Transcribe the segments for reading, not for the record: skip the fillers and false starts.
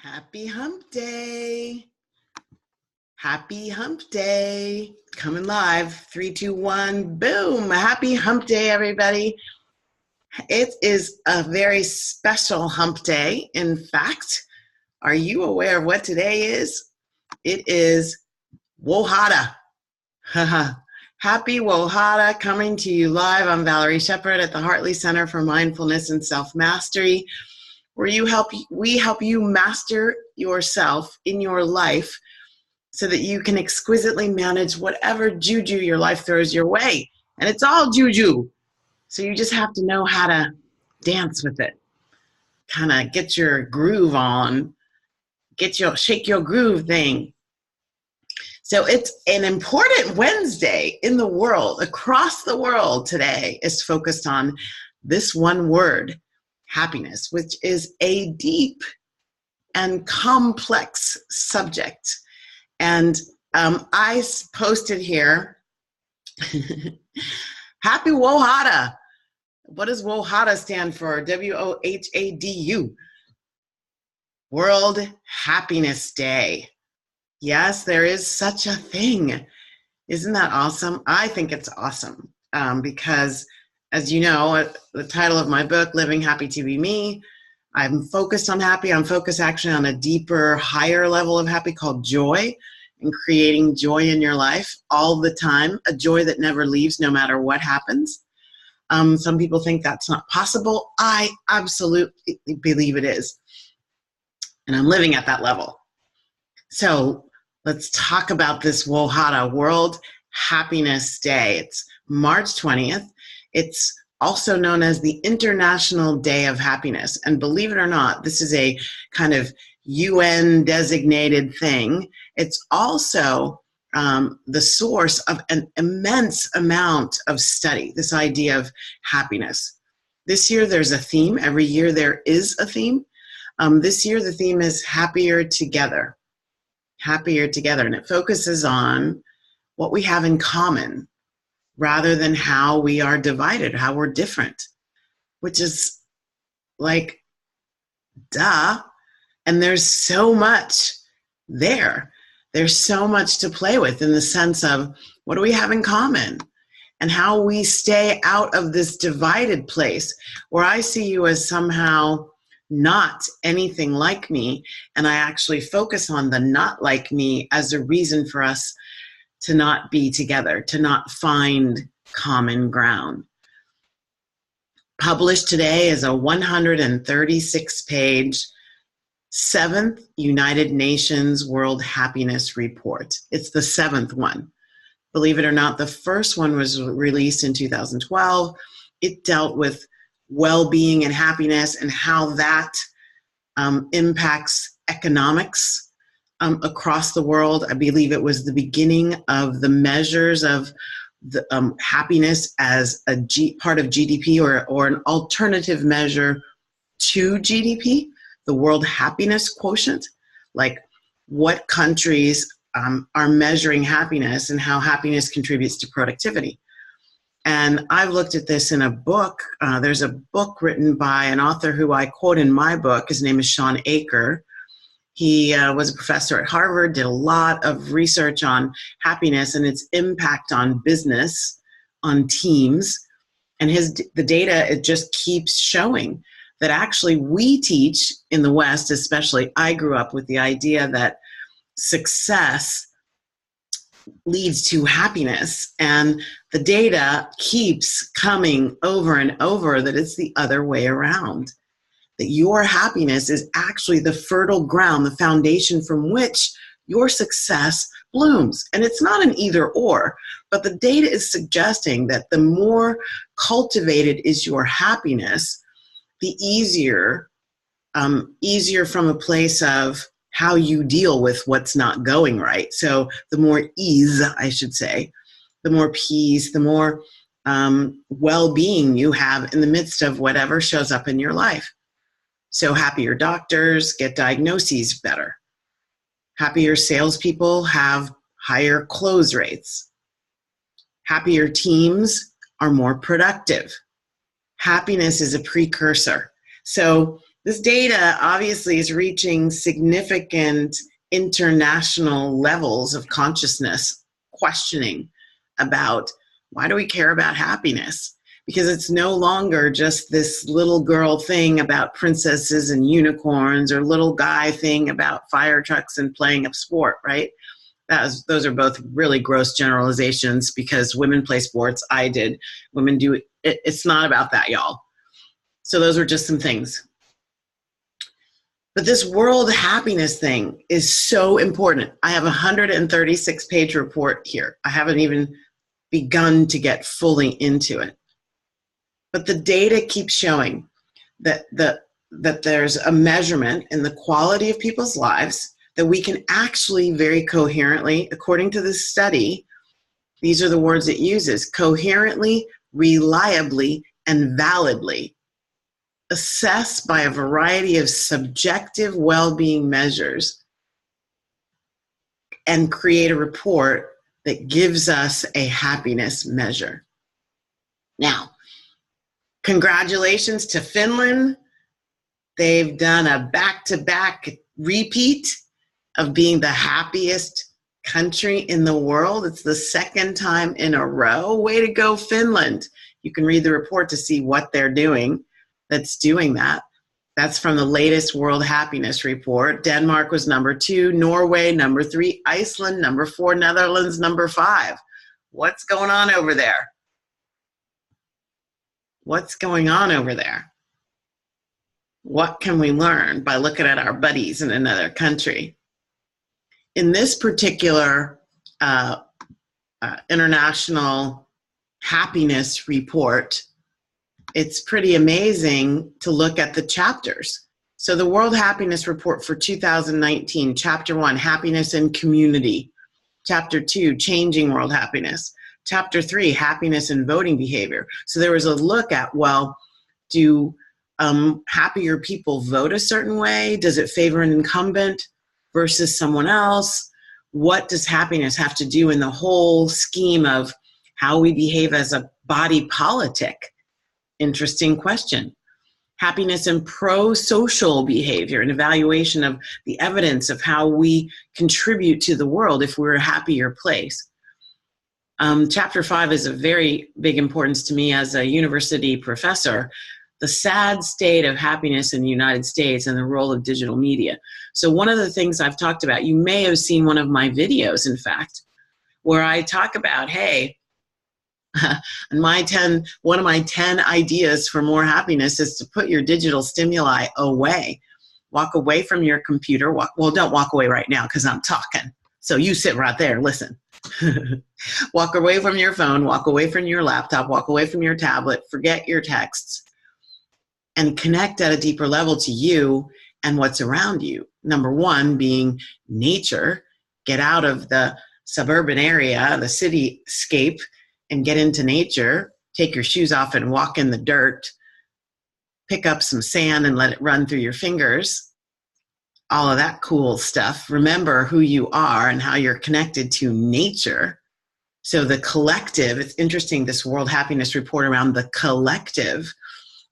Happy Hump Day. Happy Hump Day. Coming live. 3, 2, 1. Boom. Happy Hump Day, everybody. It is a very special Hump Day. In fact, are you aware of what today is? It is WOHADA. Happy WOHADA, coming to you live. I'm Valerie Sheppard at the Hartley Center for Mindfulness and Self-Mastery, where we help you master yourself in your life so that you can exquisitely manage whatever juju your life throws your way. And it's all juju. So you just have to know how to dance with it. Kind of get your groove on. Shake your groove thing. So it's an important Wednesday in the world. Across the world today is focused on this one word, happiness, which is a deep and complex subject. And I posted here, Happy WOHADA. What does WOHADA stand for? WOHADU. World Happiness Day. Yes, there is such a thing. Isn't that awesome? I think it's awesome because, as you know, the title of my book, Living Happy to Be Me, I'm focused on happy. I'm focused actually on a deeper, higher level of happy called joy, and creating joy in your life all the time, a joy that never leaves no matter what happens. Some people think that's not possible. I absolutely believe it is. And I'm living at that level. So let's talk about this WOHADA, World Happiness Day. It's March 20th. It's also known as the International Day of Happiness. And believe it or not, this is a kind of UN designated thing. It's also the source of an immense amount of study, this idea of happiness. This year there's a theme. Every year there is a theme. This year the theme is Happier Together. Happier Together. And it focuses on what we have in common rather than how we are divided, how we're different, which is like, duh. And there's so much there. There's so much to play with in the sense of what do we have in common and how we stay out of this divided place where I see you as somehow not anything like me, and I actually focus on the not like me as a reason for us to not be together, to not find common ground. Published today is a 136-page 7th United Nations World Happiness Report. It's the 7th one. Believe it or not, the first one was released in 2012. It dealt with well-being and happiness and how that impacts economics across the world. I believe it was the beginning of the measures of the, happiness as a part of GDP or an alternative measure to GDP, the World Happiness Quotient, like what countries are measuring happiness and how happiness contributes to productivity. And I've looked at this in a book. There's a book written by an author who I quote in my book. His name is Shawn Achor. He was a professor at Harvard, did a lot of research on happiness and its impact on business, on teams. And the data, it just keeps showing that actually we teach in the West, especially I grew up with the idea that success leads to happiness, and the data keeps coming over and over that it's the other way around, that your happiness is actually the fertile ground, the foundation from which your success blooms. And it's not an either or, but the data is suggesting that the more cultivated is your happiness, the easier from a place of how you deal with what's not going right. So the more ease, I should say, the more peace, the more well-being you have in the midst of whatever shows up in your life. So happier doctors get diagnoses better. Happier salespeople have higher close rates. Happier teams are more productive. Happiness is a precursor. So This data obviously is reaching significant international levels of consciousness, questioning about why do we care about happiness? Because it's no longer just this little girl thing about princesses and unicorns or little guy thing about fire trucks and playing a sport, right? Those are both really gross generalizations because women play sports. I did. Women do it. It's not about that, y'all. So those are just some things. But this world happiness thing is so important. I have a 136-page report here. I haven't even begun to get fully into it. But the data keeps showing that there's a measurement in the quality of people's lives that we can actually very coherently, according to this study, these are the words it uses, coherently, reliably, and validly assess by a variety of subjective well-being measures and create a report that gives us a happiness measure. Now, congratulations to Finland. They've done a back-to-back repeat of being the happiest country in the world. It's the second time in a row. Way to go, Finland. You can read the report to see what they're doing that's doing that. That's from the latest World Happiness Report. Denmark was number 2, Norway number 3, Iceland number 4, Netherlands number 5. What's going on over there? What's going on over there? What can we learn by looking at our buddies in another country? In this particular international happiness report, it's pretty amazing to look at the chapters. So the World Happiness Report for 2019, Chapter 1, Happiness and Community. Chapter 2, Changing World Happiness. Chapter 3, Happiness and Voting Behavior. So there was a look at, well, do happier people vote a certain way? Does it favor an incumbent versus someone else? What does happiness have to do in the whole scheme of how we behave as a body politic? Interesting question. Happiness and pro-social behavior, an evaluation of the evidence of how we contribute to the world if we're a happier place. Chapter 5 is of very big importance to me as a university professor, the sad state of happiness in the United States and the role of digital media. So one of the things I've talked about, you may have seen one of my videos, in fact, where I talk about, hey, and one of my 10 ideas for more happiness is to put your digital stimuli away. Walk away from your computer. Well, don't walk away right now because I'm talking. So you sit right there, listen. Walk away from your phone, walk away from your laptop, walk away from your tablet, forget your texts, and connect at a deeper level to you and what's around you. Number one being nature. Get out of the suburban area, the cityscape, and get into nature. Take your shoes off and walk in the dirt. Pick up some sand and let it run through your fingers. All of that cool stuff. Remember who you are and how you're connected to nature. So the collective, it's interesting, this World Happiness Report around the collective.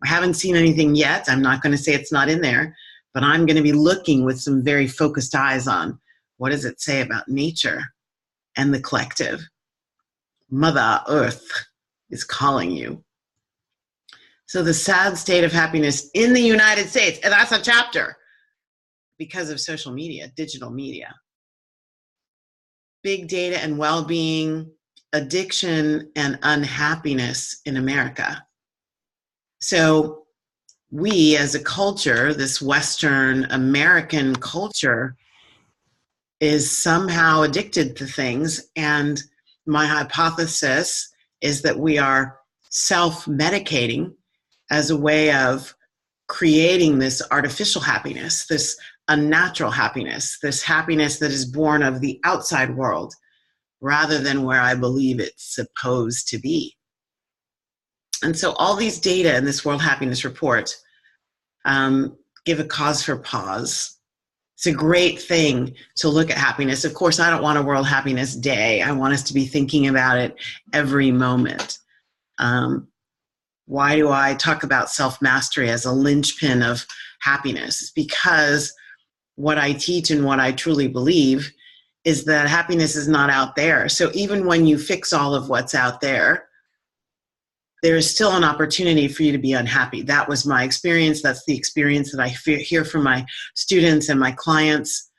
I haven't seen anything yet. I'm not going to say it's not in there, but I'm going to be looking with some very focused eyes on what does it say about nature and the collective. Mother Earth is calling you. So the sad state of happiness in the United States, and that's a chapter because of social media, digital media. Big data and well-being, addiction and unhappiness in America. So we as a culture, this Western American culture, is somehow addicted to things, and my hypothesis is that we are self-medicating as a way of creating this artificial happiness, this unnatural happiness, this happiness that is born of the outside world rather than where I believe it's supposed to be. And so all these data in this World Happiness Report give a cause for pause. It's a great thing to look at happiness. Of course, I don't want a World Happiness Day. I want us to be thinking about it every moment. Why do I talk about self-mastery as a linchpin of happiness, because what I teach and what I truly believe is that happiness is not out there. So even when you fix all of what's out there, there is still an opportunity for you to be unhappy. That was my experience. That's the experience that I hear from my students and my clients,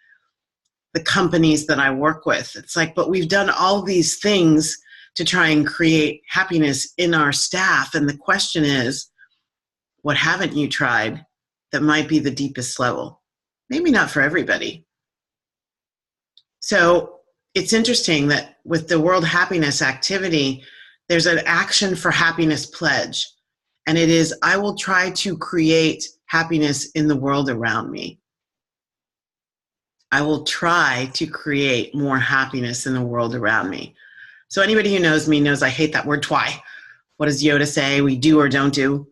the companies that I work with. It's like, but we've done all these things to try and create happiness in our staff. And the question is, what haven't you tried that might be the deepest level? Maybe not for everybody. So it's interesting that with the World Happiness Activity, there's an Action for Happiness pledge. And it is, I will try to create happiness in the world around me. I will try to create more happiness in the world around me. So anybody who knows me knows I hate that word try. What does Yoda say? We do or don't do.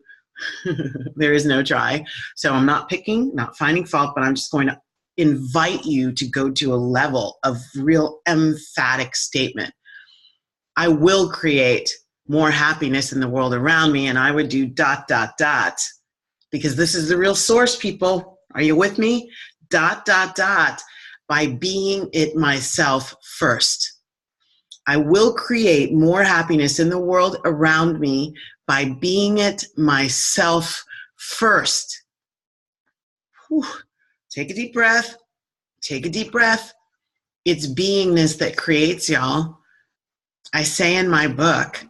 There is no try. So I'm not picking, not finding fault, but I'm just going to invite you to go to a level of real emphatic statement. I will create more happiness in the world around me, and I would do ... because this is the real source, people. Are you with me? ... by being it myself first. I will create more happiness in the world around me by being it myself first. Whew. Take a deep breath. Take a deep breath. It's beingness that creates, y'all. I say in my book,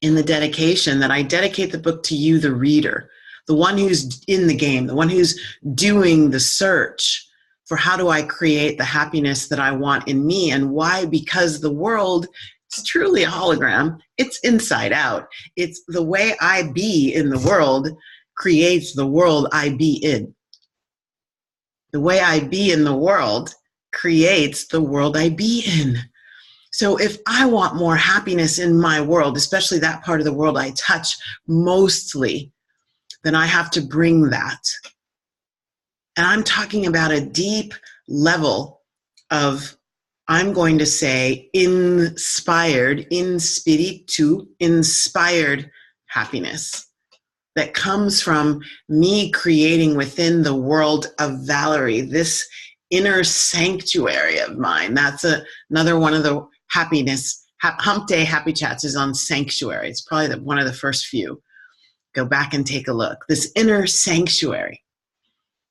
in the dedication, that I dedicate the book to you, the reader, the one who's in the game, the one who's doing the search for how do I create the happiness that I want in me. And why? Because the world is truly a hologram. It's inside out. It's the way I be in the world creates the world I be in. The way I be in the world creates the world I be in. So if I want more happiness in my world, especially that part of the world I touch mostly, then I have to bring that. And I'm talking about a deep level of, I'm going to say, inspired, in spiritu, inspired happiness that comes from me creating within the world of Valerie, this inner sanctuary of mine. That's another one of the happiness, Hump Day Happy Chats is on sanctuary. It's probably one of the first few. Go back and take a look. This inner sanctuary.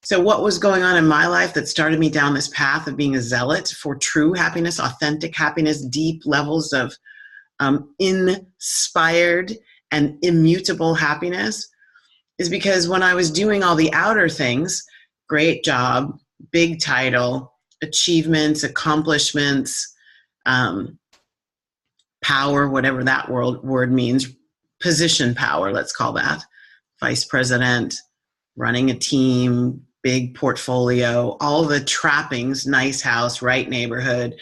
So what was going on in my life that started me down this path of being a zealot for true happiness, authentic happiness, deep levels of inspired and immutable happiness, is because when I was doing all the outer things, great job, big title, achievements, accomplishments, power, whatever that word means, position power, let's call that, vice president, running a team, big portfolio, all the trappings, nice house, right neighborhood,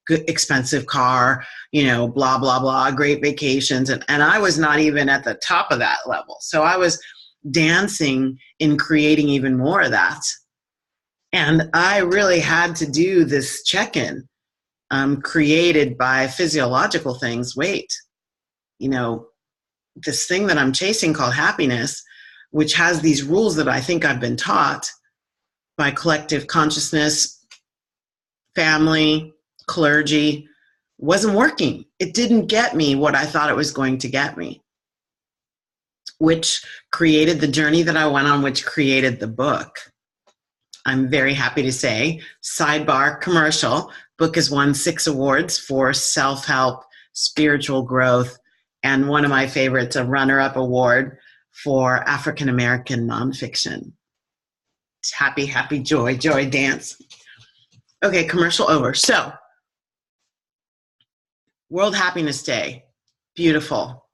good, expensive car, blah, blah, blah, great vacations. And I was not even at the top of that level. So I was dancing in creating even more of that. And I really had to do this check-in created by physiological things. Wait, this thing that I'm chasing called happiness, which has these rules that I think I've been taught by collective consciousness, family, clergy, wasn't working. It didn't get me what I thought it was going to get me, which created the journey that I went on, which created the book. I'm very happy to say, sidebar commercial, book has won 6 awards for self-help, spiritual growth, and one of my favorites, a runner-up award for African-American nonfiction. Happy, happy, joy, joy, dance. Okay, commercial over. So, World Happiness Day, beautiful.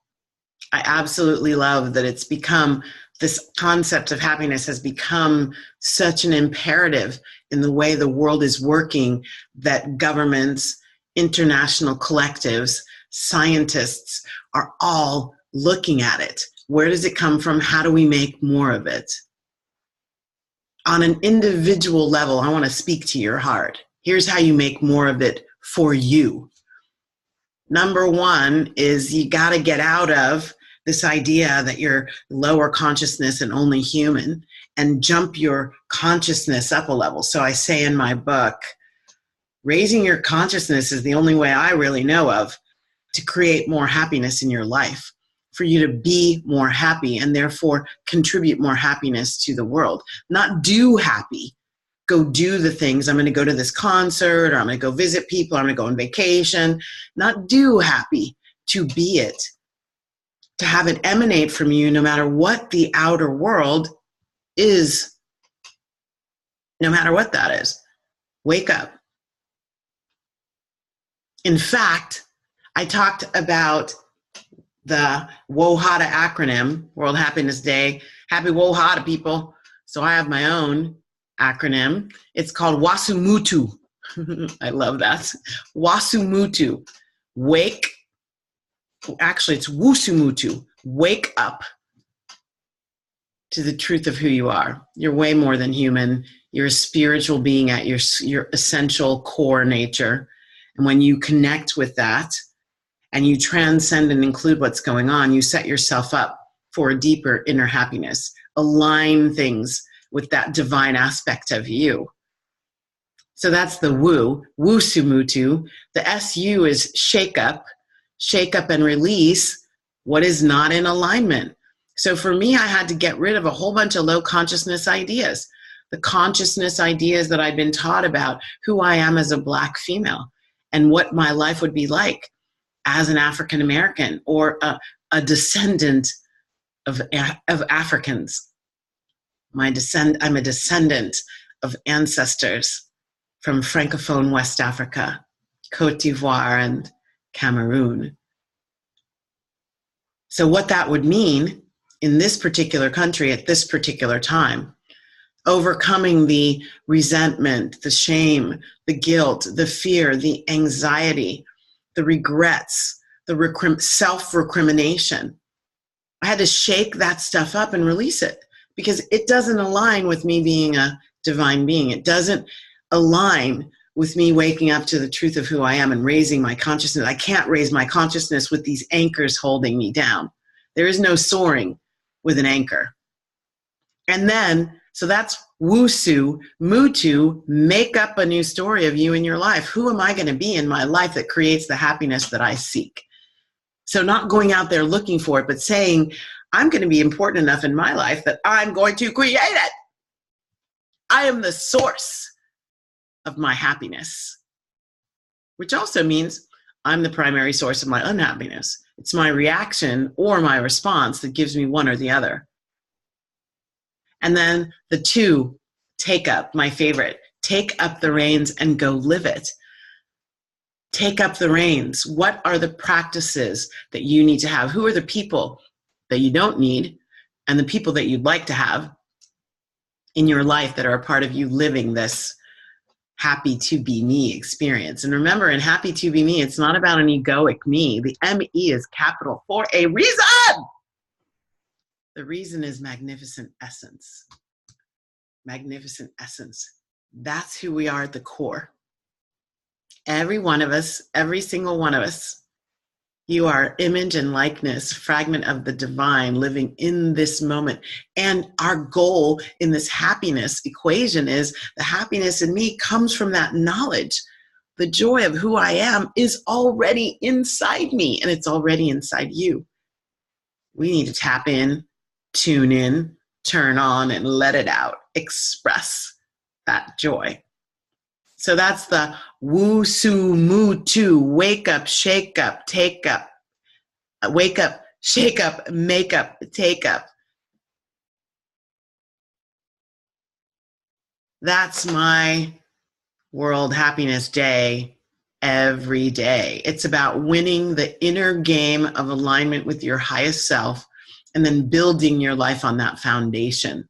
I absolutely love that it's become, this concept of happiness has become such an imperative in the way the world is working, that governments, international collectives, scientists are all looking at it. Where does it come from? How do we make more of it? On an individual level, I want to speak to your heart. Here's how you make more of it for you. Number one is you got to get out of this idea that you're lower consciousness and only human, and jump your consciousness up a level. So I say in my book, raising your consciousness is the only way I really know of to create more happiness in your life, for you to be more happy and therefore contribute more happiness to the world. Not do happy. Go do the things. I'm going to go to this concert, or I'm going to go visit people, or I'm going to go on vacation. Not do happy, to be it. To have it emanate from you no matter what the outer world is, no matter what that is. Wake up. In fact, I talked about the WOHADA acronym, World Happiness Day. Happy WOHADA, people. So I have my own acronym. It's called WASUMUTU. I love that. WASUMUTU. Actually, it's WUSUMUTU. Wake up to the truth of who you are. You're way more than human. You're a spiritual being at your essential core nature. And when you connect with that and you transcend and include what's going on, you set yourself up for a deeper inner happiness. Align things with that divine aspect of you. So that's the woo, WUSUMUTU. The SU is shake up and release what is not in alignment. So for me, I had to get rid of a whole bunch of low consciousness ideas. The consciousness ideas that I'd been taught about who I am as a Black female and what my life would be like as an African American or a descendant of Africans. I'm a descendant of ancestors from Francophone West Africa, Cote d'Ivoire, and Cameroon. So what that would mean in this particular country at this particular time, overcoming the resentment, the shame, the guilt, the fear, the anxiety, the regrets, the self-recrimination. I had to shake that stuff up and release it because it doesn't align with me being a divine being. It doesn't align with me waking up to the truth of who I am and raising my consciousness. I can't raise my consciousness with these anchors holding me down. There is no soaring with an anchor. And then, so that's WUSU, MUTU, make up a new story of you in your life. Who am I going to be in my life that creates the happiness that I seek? So not going out there looking for it, but saying, I'm going to be important enough in my life that I'm going to create it. I am the source of my happiness, which also means I'm the primary source of my unhappiness. It's my reaction or my response that gives me one or the other. And then the two, take up, my favorite. Take up the reins and go live it. Take up the reins. What are the practices that you need to have? Who are the people that you don't need and the people that you'd like to have in your life that are a part of you living this happy to be me experience? And remember, in happy to be me, it's not about an egoic me. The M-E is capital for a reason. The reason is magnificent essence. Magnificent essence. That's who we are at the core. Every one of us, every single one of us, you are image and likeness, fragment of the divine living in this moment. And our goal in this happiness equation is the happiness in me comes from that knowledge. The joy of who I am is already inside me and it's already inside you. We need to tap in, tune in, turn on, and let it out. Express that joy. So that's the WUSUMUTU, wake up, shake up, take up. Wake up, shake up, make up, take up. That's my World Happiness Day every day. It's about winning the inner game of alignment with your highest self and then building your life on that foundation.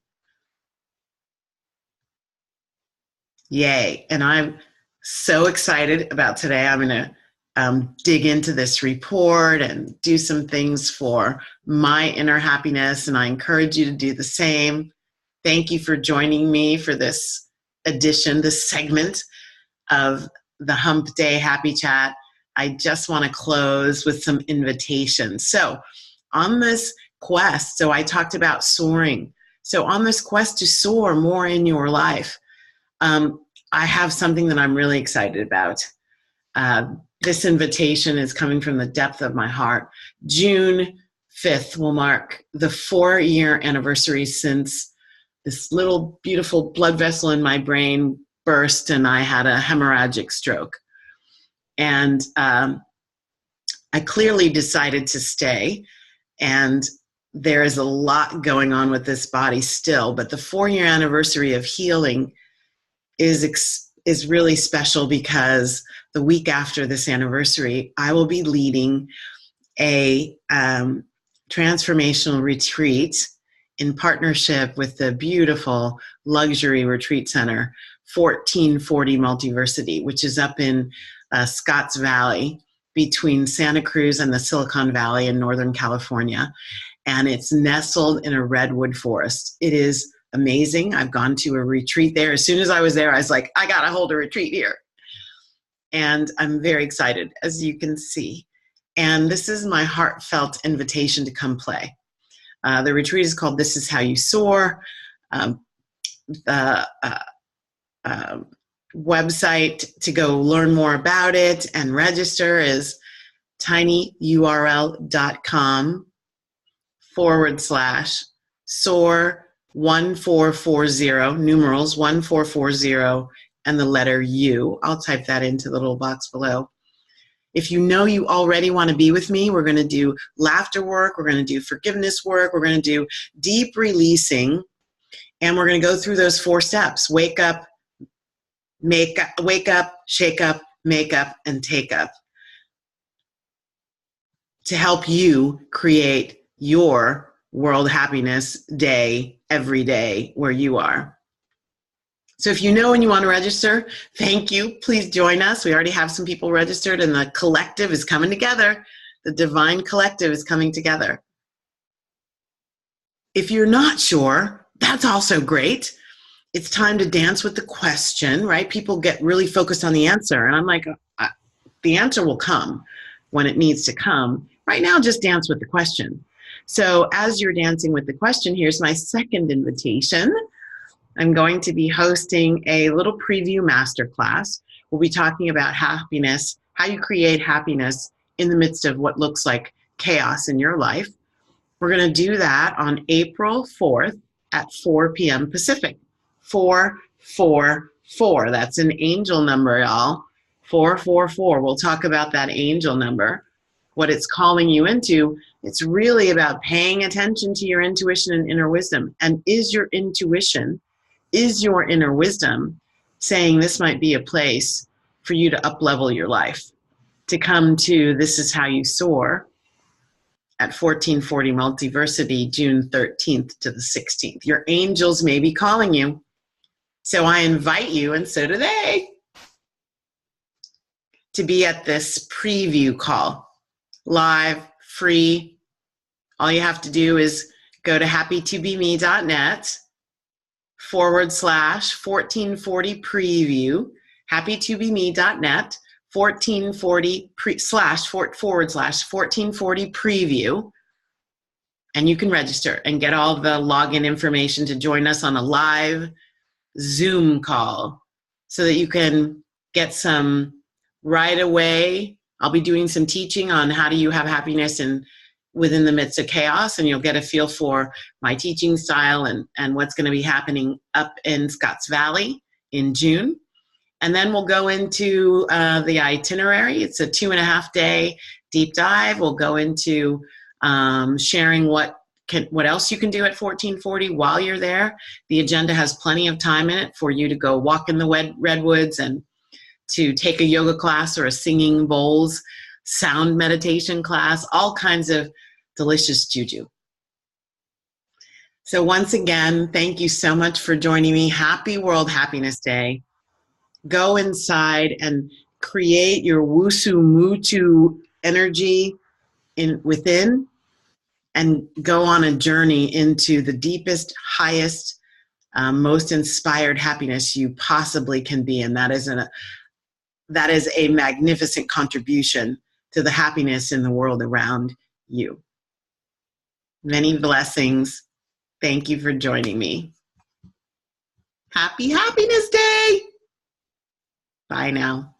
Yay. And I'm so excited about today. I'm going to dig into this report and do some things for my inner happiness. And I encourage you to do the same. Thank you for joining me for this edition, this segment of the Hump Day Happy Chat. I just want to close with some invitations. So on this quest, so I talked about soaring So on this quest to soar more in your life, I have something that I'm really excited about. This invitation is coming from the depth of my heart. June 5th will mark the 4-year anniversary since this little beautiful blood vessel in my brain burst and I had a hemorrhagic stroke. And I clearly decided to stay. And there is a lot going on with this body still, but the 4-year anniversary of healing is really special because the week after this anniversary, I will be leading a transformational retreat in partnership with the beautiful luxury retreat center, 1440 Multiversity, which is up in Scotts Valley between Santa Cruz and the Silicon Valley in Northern California. And it's nestled in a redwood forest. It is amazing. I've gone to a retreat there. As soon as I was there, I was like, I got to hold a retreat here. And I'm very excited, as you can see. And this is my heartfelt invitation to come play. The retreat is called This Is How You Soar. The website to go learn more about it and register is tinyurl.com/soar1440, numerals 1440, and the letter U. I'll type that into the little box below. If you know you already want to be with me, we're going to do laughter work, we're going to do forgiveness work, we're going to do deep releasing, and we're going to go through those 4 steps: wake up, shake up, make up, and take up, to help you create your World Happiness Day every day where you are. So if you know and you want to register, thank you. Please join us. We already have some people registered, and the collective is coming together. The divine collective is coming together. If you're not sure, that's also great. It's time to dance with the question, right? People get really focused on the answer, and I'm like, the answer will come when it needs to come. Right now, just dance with the question. So as you're dancing with the question, here's my second invitation. I'm going to be hosting a little preview masterclass. We'll be talking about happiness, how you create happiness in the midst of what looks like chaos in your life. We're going to do that on April 4th at 4 p.m. Pacific. 444. That's an angel number, y'all. 444. We'll talk about that angel number, what it's calling you into. It's really about paying attention to your intuition and inner wisdom. And is your intuition, is your inner wisdom saying this might be a place for you to up-level your life, to come to This Is How You Soar at 1440 Multiversity, June 13th to the 16th. Your angels may be calling you. So I invite you, and so do they, to be at this preview call, live, free. All you have to do is go to happytobeme.net/1440 preview, happytobeme.net 1440 preview, and you can register and get all the login information to join us on a live Zoom call so that you can get some right away. I'll be doing some teaching on how do you have happiness within the midst of chaos, and you'll get a feel for my teaching style and what's going to be happening up in Scotts Valley in June. And then we'll go into the itinerary. It's a 2.5-day deep dive. We'll go into sharing what else you can do at 1440 while you're there. The agenda has plenty of time in it for you to go walk in the redwoods and to take a yoga class or a singing bowls, sound meditation class, all kinds of delicious juju. So once again, thank you so much for joining me. Happy World Happiness Day. Go inside and create your Wusu Mutu energy within, and go on a journey into the deepest, highest, most inspired happiness you possibly can be. And that is a magnificent contribution to the happiness in the world around you. Many blessings. Thank you for joining me. Happy Happiness Day! Bye now.